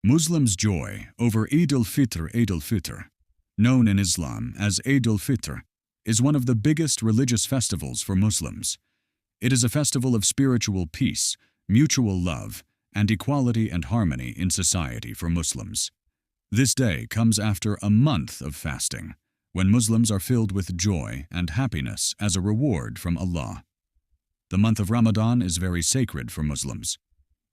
Muslims' joy over Eid-ul-Fitr, known in Islam as Eid-ul-Fitr, is one of the biggest religious festivals for Muslims. It is a festival of spiritual peace, mutual love, and equality and harmony in society for Muslims. This day comes after a month of fasting, when Muslims are filled with joy and happiness as a reward from Allah. The month of Ramadan is very sacred for Muslims.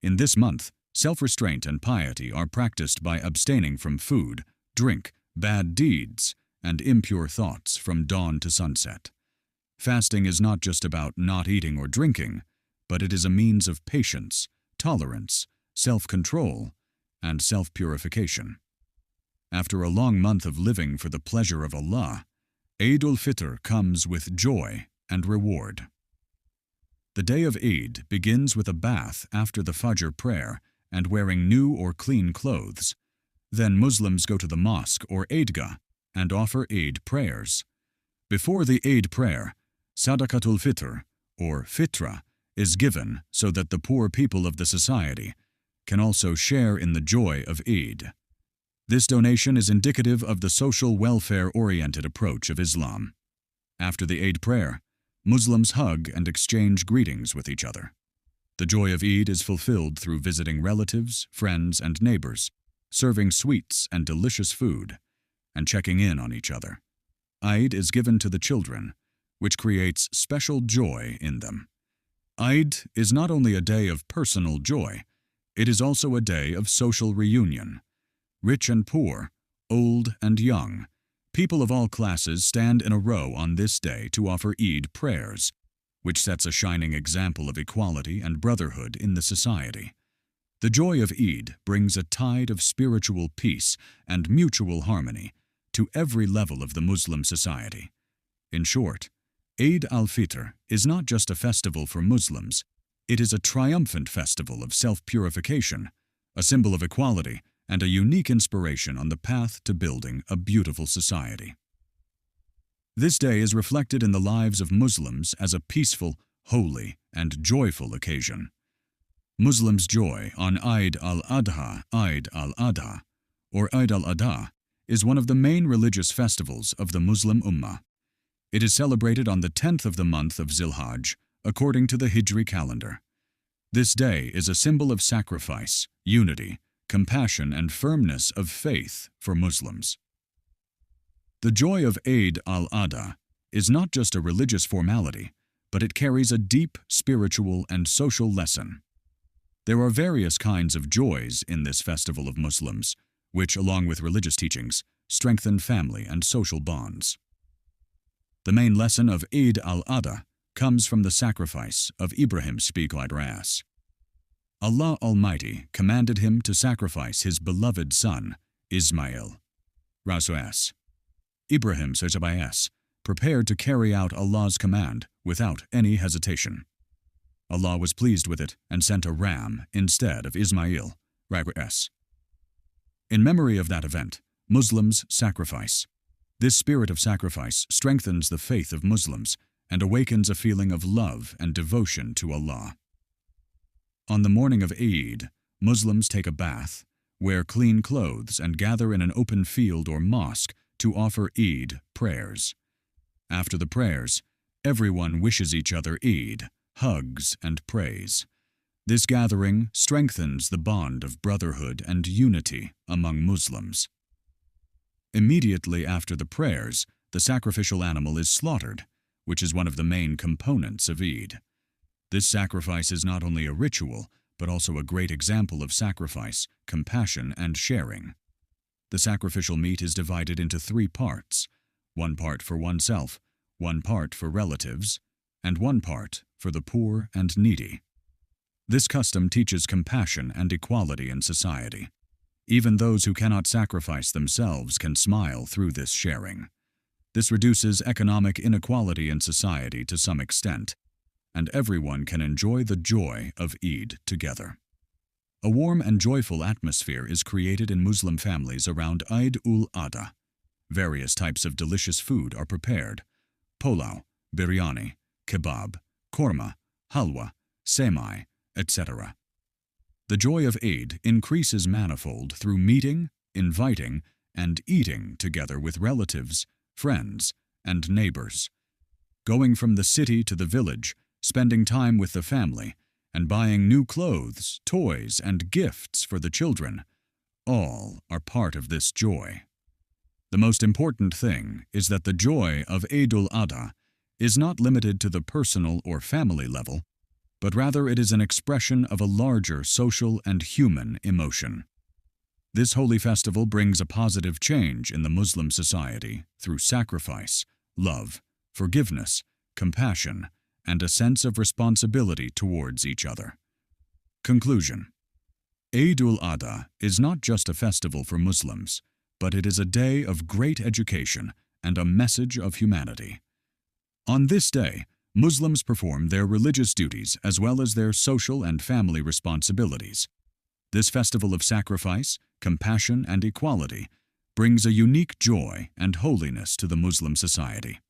In this month, self-restraint and piety are practiced by abstaining from food, drink, bad deeds, and impure thoughts from dawn to sunset. Fasting is not just about not eating or drinking, but it is a means of patience, tolerance, self-control, and self-purification. After a long month of living for the pleasure of Allah, Eid-ul-Fitr comes with joy and reward. The day of Eid begins with a bath after the Fajr prayer and wearing new or clean clothes. Then Muslims go to the mosque or Eidgah and offer Eid prayers. Before the Eid prayer, Sadaqatul Fitr, or Fitra, is given so that the poor people of the society can also share in the joy of Eid. This donation is indicative of the social welfare-oriented approach of Islam. After the Eid prayer, Muslims hug and exchange greetings with each other. The joy of Eid is fulfilled through visiting relatives, friends, and neighbors, serving sweets and delicious food, and checking in on each other. Eid is given to the children, which creates special joy in them. Eid is not only a day of personal joy, it is also a day of social reunion. Rich and poor, old and young, people of all classes stand in a row on this day to offer Eid prayers, which sets a shining example of equality and brotherhood in the society. The joy of Eid brings a tide of spiritual peace and mutual harmony to every level of the Muslim society. In short, Eid al-Fitr is not just a festival for Muslims, it is a triumphant festival of self-purification, a symbol of equality, and a unique inspiration on the path to building a beautiful society. This day is reflected in the lives of Muslims as a peaceful, holy, and joyful occasion. Muslims' joy on Eid al-Adha, or Eid-ul-Adha, is one of the main religious festivals of the Muslim Ummah. It is celebrated on the 10th of the month of Zilhajj, according to the Hijri calendar. This day is a symbol of sacrifice, unity, compassion, and firmness of faith for Muslims. The joy of Eid al-Adha is not just a religious formality, but it carries a deep spiritual and social lesson. There are various kinds of joys in this festival of Muslims, which, along with religious teachings, strengthen family and social bonds. The main lesson of Eid al-Adha comes from the sacrifice of Ibrahim. Allah Almighty commanded him to sacrifice his beloved son, Ismail. Ibrahim prepared to carry out Allah's command without any hesitation. Allah was pleased with it and sent a ram instead of Ismail. In memory of that event, Muslims sacrifice. This spirit of sacrifice strengthens the faith of Muslims and awakens a feeling of love and devotion to Allah. On the morning of Eid, Muslims take a bath, wear clean clothes, and gather in an open field or mosque to offer Eid prayers. After the prayers, everyone wishes each other Eid, hugs, and prays. This gathering strengthens the bond of brotherhood and unity among Muslims. Immediately after the prayers, the sacrificial animal is slaughtered, which is one of the main components of Eid. This sacrifice is not only a ritual, but also a great example of sacrifice, compassion, and sharing. The sacrificial meat is divided into 3 parts, 1 part for oneself, 1 part for relatives, and 1 part for the poor and needy. This custom teaches compassion and equality in society. Even those who cannot sacrifice themselves can smile through this sharing. This reduces economic inequality in society to some extent, and everyone can enjoy the joy of Eid together. A warm and joyful atmosphere is created in Muslim families around Eid-ul-Adha. Various types of delicious food are prepared: pulao, biryani, kebab, korma, halwa, semai, etc. The joy of Eid increases manifold through meeting, inviting, and eating together with relatives, friends, and neighbors. Going from the city to the village, spending time with the family, and buying new clothes, toys, and gifts for the children, all are part of this joy. The most important thing is that the joy of Eid-ul-Adha is not limited to the personal or family level, but rather it is an expression of a larger social and human emotion. This holy festival brings a positive change in the Muslim society through sacrifice, love, forgiveness, compassion, and a sense of responsibility towards each other. Conclusion: Eid-ul-Adha is not just a festival for Muslims, but it is a day of great education and a message of humanity. On this day, Muslims perform their religious duties as well as their social and family responsibilities. This festival of sacrifice, compassion, and equality brings a unique joy and holiness to the Muslim society.